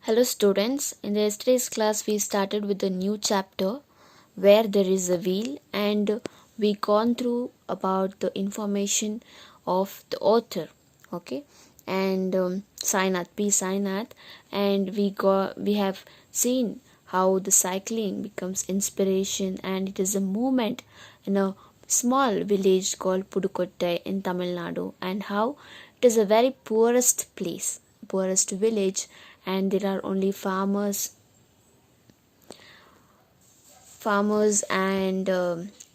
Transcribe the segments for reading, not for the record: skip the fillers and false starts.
Hello students, in the yesterday's class we started with a new chapter where there is a wheel, and we gone through about the information of the author, okay, and Sainath P. Sainath, and we have seen how the cycling becomes inspiration, and it is a movement in a small village called Pudukottai in Tamil Nadu, and how it is a very poorest village, and there are only farmers and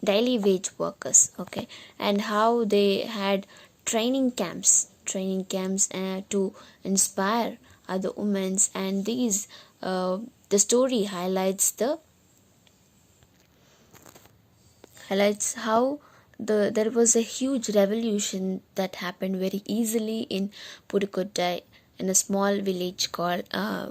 daily wage workers, okay, and how they had training camps to inspire other women, and these the story highlights how there was a huge revolution that happened very easily in Pudukottai, in a small village called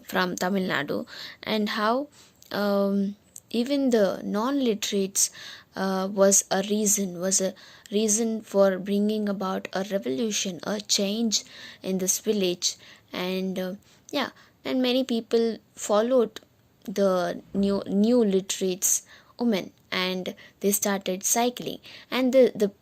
from Tamil Nadu, and how even the non-literates was a reason for bringing about a revolution, a change in this village, and yeah, and many people followed the new literates women, and they started cycling, and the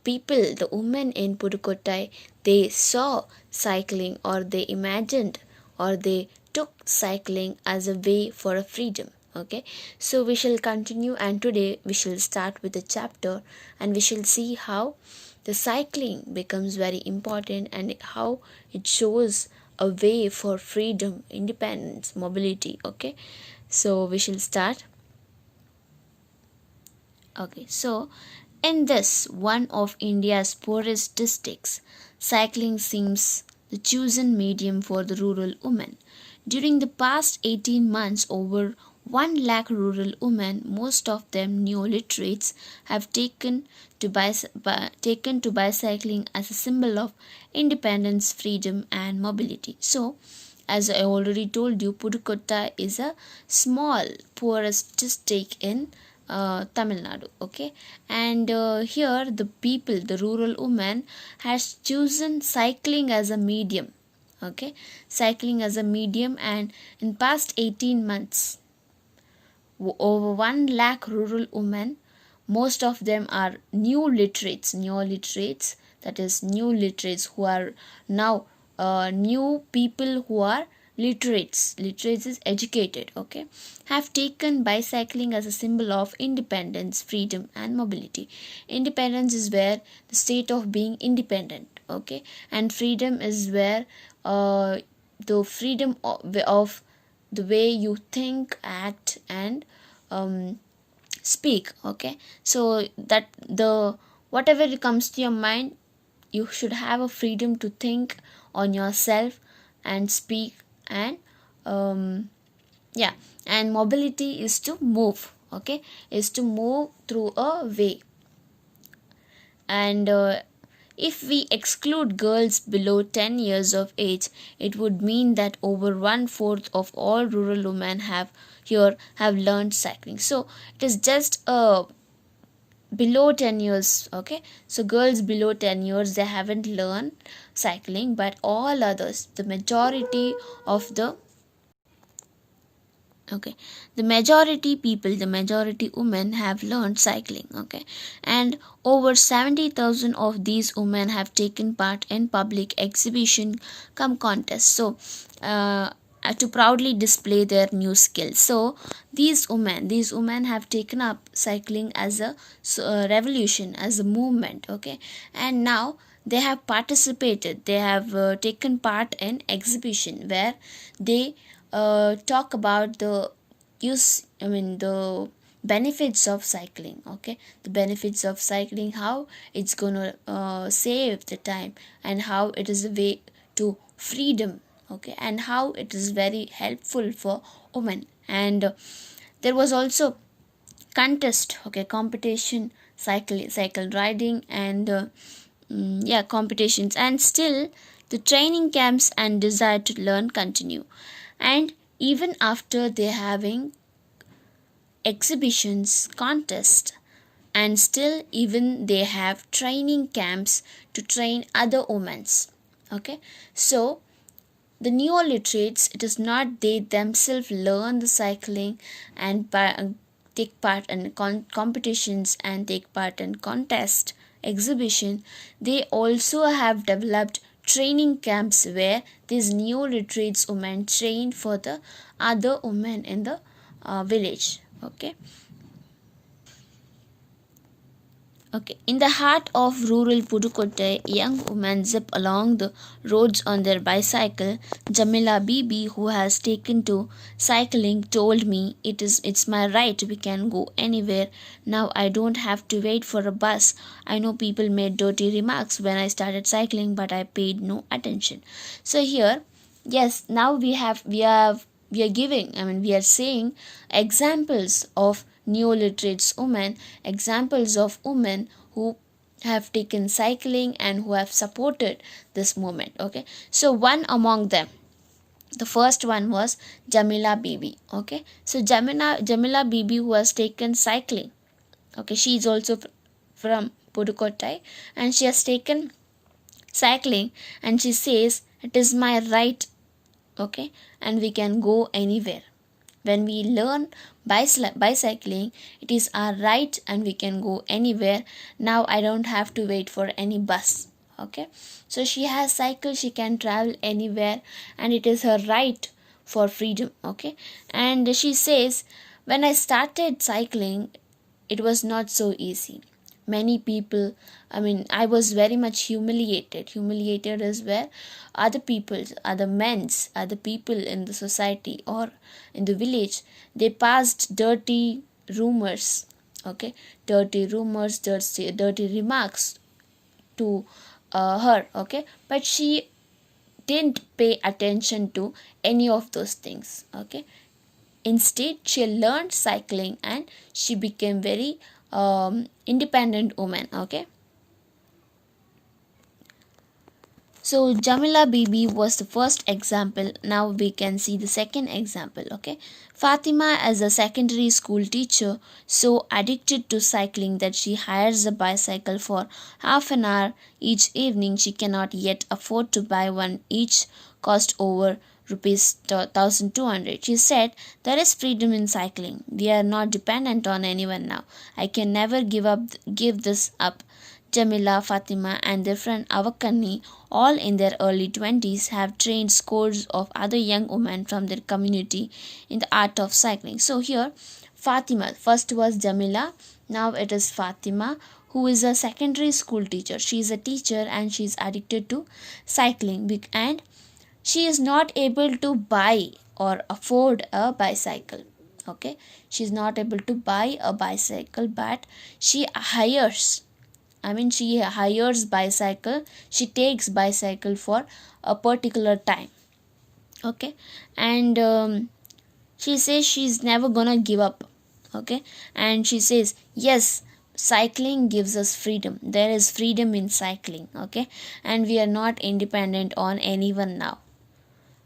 women in Pudukottai, they saw cycling, or they imagined, or they took cycling as a way for a freedom. Okay, so we shall continue, and today we shall start with the chapter, and we shall see how the cycling becomes very important, and how it shows a way for freedom, independence, mobility. Okay, so we shall start. Okay, so in this one of India's poorest districts, cycling seems the chosen medium for the rural women. During the past 18 months, over 1 lakh rural women, most of them neo-literates, have taken to bicycling as a symbol of independence, freedom, and mobility. So, as I already told you, Pudukottai is a small, poorest district in Tamil Nadu. Okay, and here the rural woman, has chosen cycling as a medium. Okay, cycling as a medium, and in past 18 months, over 1 lakh rural women, most of them are neo literates, that is new literates, who are now new people who are literates is educated, okay, have taken bicycling as a symbol of independence, freedom, and mobility. Independence is where the state of being independent, okay, and freedom is where the freedom of the way you think, act, and speak. Okay, so that the whatever comes to your mind, you should have a freedom to think on yourself and speak, and yeah, and mobility is to move, okay, is to move through a way. And if we exclude girls below 10 years of age, it would mean that over 1/4 of all rural women have learned cycling. So it is just below 10 years, okay, so girls below 10 years, they haven't learned cycling, but all others, the majority of the okay, the majority women have learned cycling, okay, and over 70,000 of these women have taken part in public exhibition come contests, so to proudly display their new skills. So these women have taken up cycling as a revolution, as a movement, okay, and now they have participated, they have taken part in exhibition where they talk about the the benefits of cycling, okay, the benefits of cycling, how it's gonna save the time, and how it is a way to freedom, okay, and how it is very helpful for women. And there was also contest, okay, competition, cycle riding, and yeah, competitions, and still the training camps and desire to learn continue. And even after they having exhibitions, contests, and still even they have training camps to train other women, okay, so The neoliterates, it is not they themselves learn the cycling and take part in competitions and take part in contest exhibition. They also have developed training camps where these neoliterates women train for the other women in the village. Okay. Okay, in the heart of rural Pudukkottai, young women zip along the roads on their bicycle. Jamila Bibi, who has taken to cycling, told me it's my right. We can go anywhere. Now I don't have to wait for a bus. I know people made dirty remarks when I started cycling, but I paid no attention. So here, yes, now we are giving. I mean, we are saying examples of neoliterates women, examples of women who have taken cycling and who have supported this movement. Okay, so one among them, the first one was Jamila Bibi. Okay, so Jamila Bibi, who has taken cycling. Okay, she is also from Pudukkottai, and she has taken cycling, and she says it is my right. Okay, and we can go anywhere. When we learn bicycling, it is our right and we can go anywhere. Now I don't have to wait for any bus. Okay, so she has cycle, she can travel anywhere, and it is her right for freedom. Okay, and she says, when I started cycling, it was not so easy. Many people, I mean, I was very much humiliated is where other people, other men's, other people in the society or in the village, they passed dirty rumors. Okay, dirty rumors, dirty remarks to her. Okay, but she didn't pay attention to any of those things. Okay, instead, she learned cycling and she became very independent woman. Okay, so Jamila Bibi was the first example. Now we can see the second example. Okay, Fatima as a secondary school teacher, so addicted to cycling that she hires a bicycle for half an hour each evening. She cannot yet afford to buy one. Each cost over rupees 1200. She said, there is freedom in cycling. We are not dependent on anyone now. I can never give this up. Jamila, Fatima, and their friend Awakani, all in their early 20s, have trained scores of other young women from their community in the art of cycling. So, here, Fatima, first was Jamila, now it is Fatima, who is a secondary school teacher. She is a teacher and she is addicted to cycling, and she is not able to buy or afford a bicycle. Okay, she is not able to buy a bicycle, but she hires, I mean, she hires bicycle. She takes bicycle for a particular time. Okay, and she says she's never gonna give up. Okay, and she says yes. Cycling gives us freedom. There is freedom in cycling. Okay, and we are not independent on anyone now.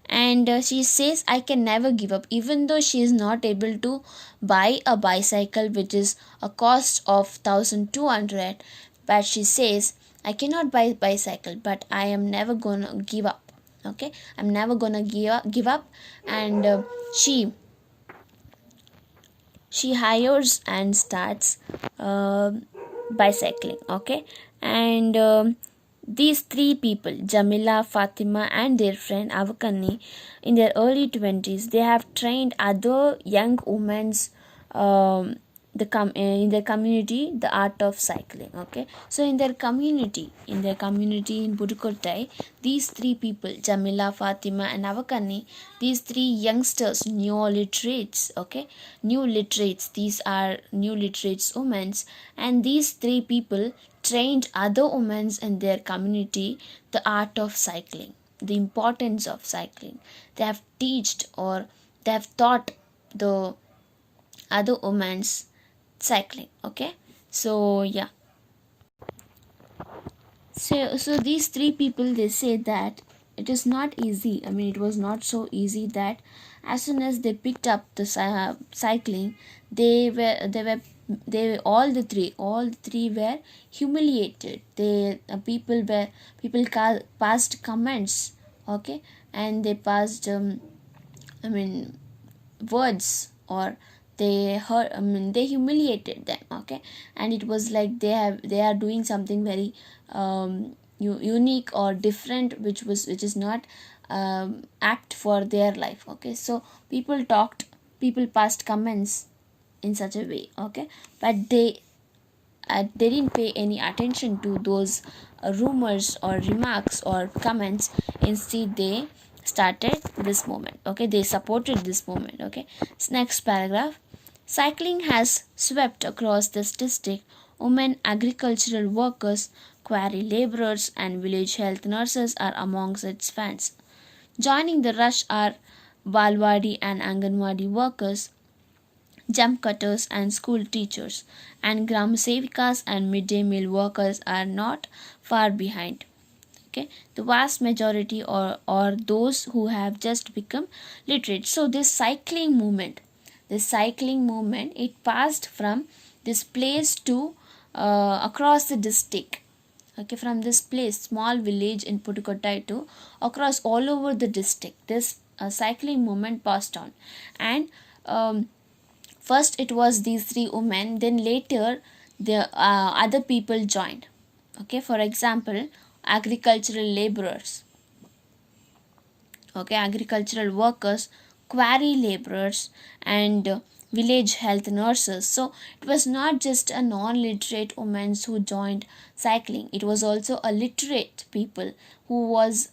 And she says I can never give up, even though she is not able to buy a bicycle which is a cost of 1200, but she says I cannot buy bicycle, but I am never gonna give up. Okay, I'm never gonna give up. And she hires and starts uh, bicycling. Okay, and these three people, Jamila, Fatima, and their friend Avakani, in their early 20s, they have trained other young women's in their community the art of cycling. Okay, so in their community in Pudukkottai, these three people, Jamila, Fatima, and Avakani, these three youngsters, new literates, these are new literates women, and these three people trained other women in their community the art of cycling, the importance of cycling. They have taught, or they have taught the other women's cycling. Okay, so yeah, so these three people, they say that it is not easy. I mean, it was not so easy that as soon as they picked up the cycling, they were all the three were humiliated. They people passed comments. Okay, and they passed I mean words, or they hurt, they humiliated them. Okay, and it was like they are doing something very unique or different, which is not apt for their life. Okay, so people passed comments in such a way. Okay, but they didn't pay any attention to those rumors or remarks or comments. Instead, they started this movement. Okay, they supported this movement. Okay, next paragraph. Cycling has swept across this district. Women agricultural workers, quarry laborers, and village health nurses are amongst its fans. Joining the rush are Balwadi and Anganwadi workers, jump cutters and school teachers, and gram sevikas and midday meal workers are not far behind. Okay, the vast majority or those who have just become literate. So this cycling movement, it passed from this place to across the district. Okay, from this place, small village in Pudukkottai, to across all over the district, this cycling movement passed on. And first it was these three women, then later the other people joined. Okay, for example, agricultural laborers, okay, agricultural workers, quarry laborers, and village health nurses. So it was not just a non-literate women who joined cycling, it was also a literate people who was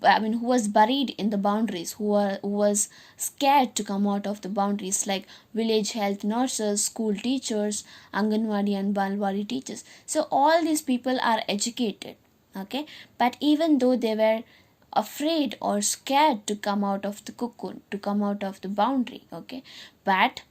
who was buried in the boundaries, who was scared to come out of the boundaries, like village health nurses, school teachers, Anganwadi and Balwadi teachers. So all these people are educated. Okay, but even though they were afraid or scared to come out of the cocoon, to come out of the boundary. Okay, but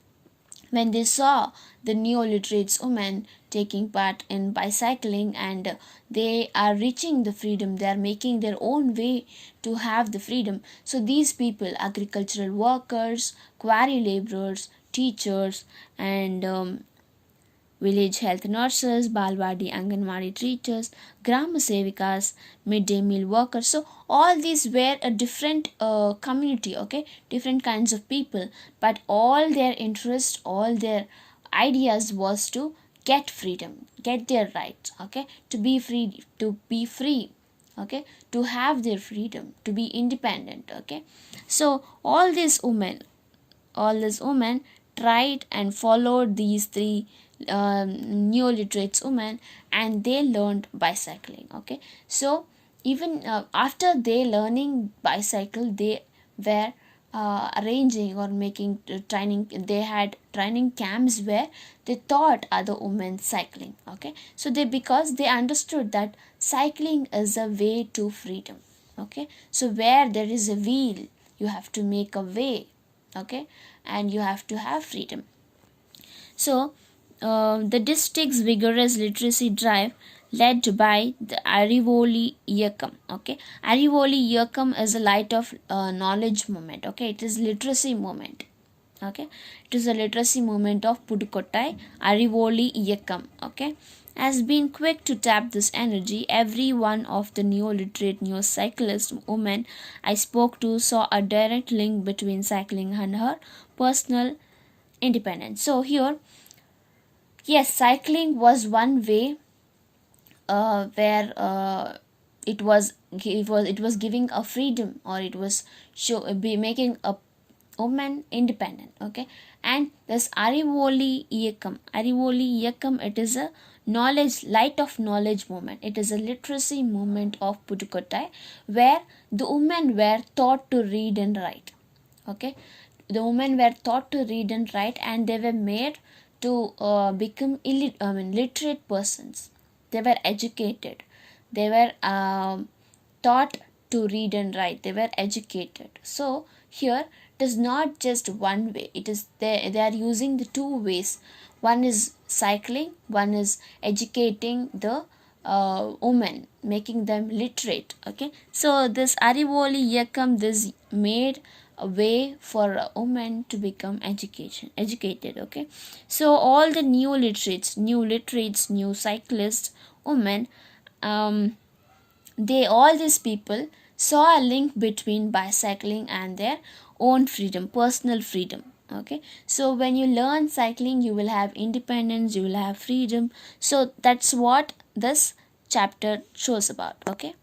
when they saw the neo-literates women taking part in bicycling, and they are reaching the freedom, they are making their own way to have the freedom. So these people, agricultural workers, quarry laborers, teachers, and village health nurses, Balwadi Anganwadi teachers, Gram Sevikas, midday meal workers. So all these were a different community, okay, different kinds of people, but all their interest, all their ideas was to get freedom, get their rights, okay, to be free, okay, to have their freedom, to be independent. Okay, so all these women tried and followed these three neo-literates women, and they learned bicycling. Okay, so even after they learning bicycle, they were arranging or making training, they had training camps where they taught other women cycling. Okay, so they, because they understood that cycling is a way to freedom. Okay, so where there is a wheel, you have to make a way. Okay, and you have to have freedom. So the district's vigorous literacy drive, led by the Arivoli Iyakam. Okay, Arivoli Iyakam is a light of knowledge movement. Okay, it is literacy movement. Okay, it is a literacy movement of Pudukkottai Arivoli Iyakam. Okay, has been quick to tap this energy. Every one of the neo-literate neo-cyclist women I spoke to saw a direct link between cycling and her personal independence. So here, yes, cycling was one way where it was giving a freedom, or it was making a woman independent. Okay, and this Arivoli Iyakam, it is a light of knowledge movement. It is a literacy movement of Pudukkottai, where the women were taught to read and write. Okay, the women were taught to read and write, and they were made to become literate persons. They were educated. They were taught to read and write. They were educated. So here it is not just one way. It is they are using the two ways. One is cycling. One is educating the women, making them literate. Okay. So this Arivoli Yakam, this made a way for a woman to become educated. Okay, so all the new cyclists, women, all these people saw a link between bicycling and their own freedom, personal freedom. Okay, so when you learn cycling, you will have independence, you will have freedom. So that's what this chapter shows about. Okay.